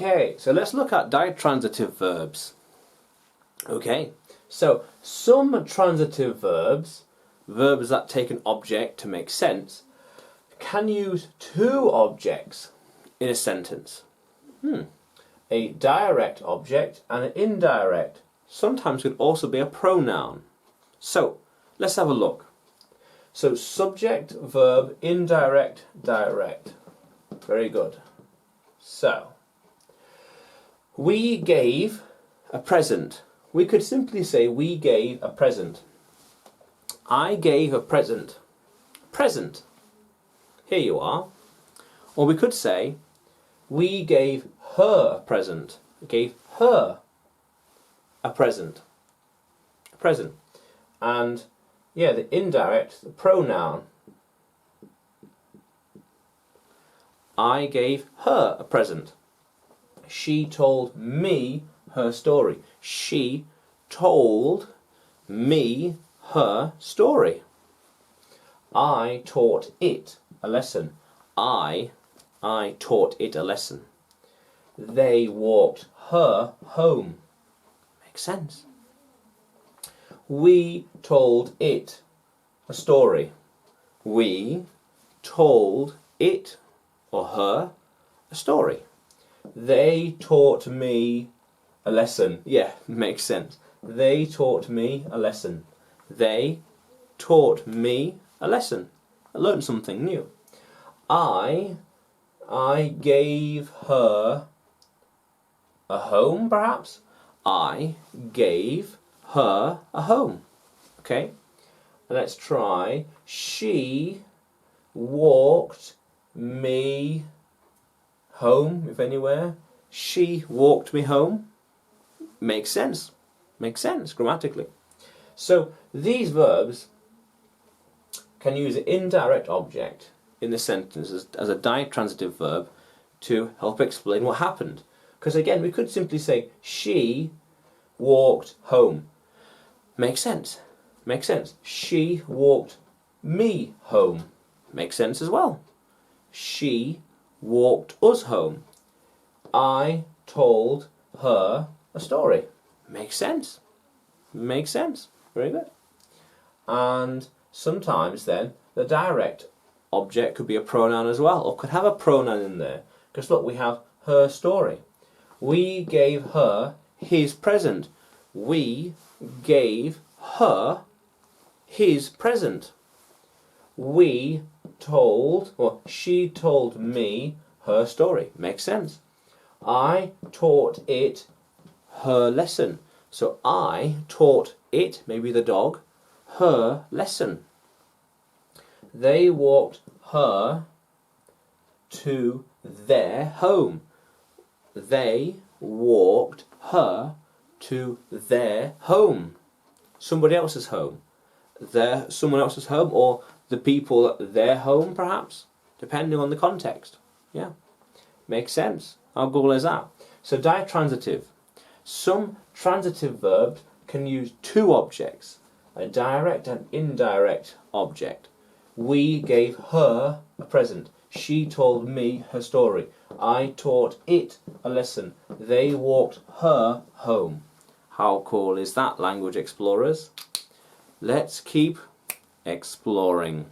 Okay, so let's look at ditransitive verbs. Okay, so some transitive verbs, verbs that take an object to make sense, can use two objects in a sentence. A direct object and an indirect. Sometimes could also be a pronoun. So, let's have a look. So, subject, verb, indirect, direct. Very good. So, we gave a present. We could simply say we gave a present. I gave a present. Present. Here you are. Or we could say we gave her a present. We gave her a present. A present. And yeah, the indirect, the pronoun. I gave her a present. She told me her story. She told me her story. I taught it a lesson. I taught it a lesson. They walked her home. Makes sense. We told it a story. We told it or her a story. They taught me a lesson. Yeah, makes sense. They taught me a lesson. They taught me a lesson. I learned something new. I gave her a home, perhaps. I gave her a home. Okay? Let's try. She walked me home, if anywhere. She walked me home. Makes sense. Makes sense grammatically. So these verbs can use an indirect object in the sentence as a ditransitive verb to help explain what happened. Because again, we could simply say she walked home. Makes sense. Makes sense. She walked me home. Makes sense as well. She walked us home. I told her a story. Makes sense. Makes sense. Very good. And sometimes then the direct object could be a pronoun as well, or could have a pronoun in there. Because look, we have her story. We gave her his present. We gave her his present. We told, or she told me her story. Makes sense. I taught it her lesson. So I taught it, maybe the dog, her lesson. They walked her to their home. They walked her to their home. Somebody else's home. Someone else's home, or the people at their home, perhaps, depending on the context. Yeah, makes sense. How cool is that? So ditransitive. Some transitive verbs can use two objects, a direct and indirect object. We gave her a present. She told me her story. I taught it a lesson. They walked her home. How cool is that, language explorers? Let's keep exploring.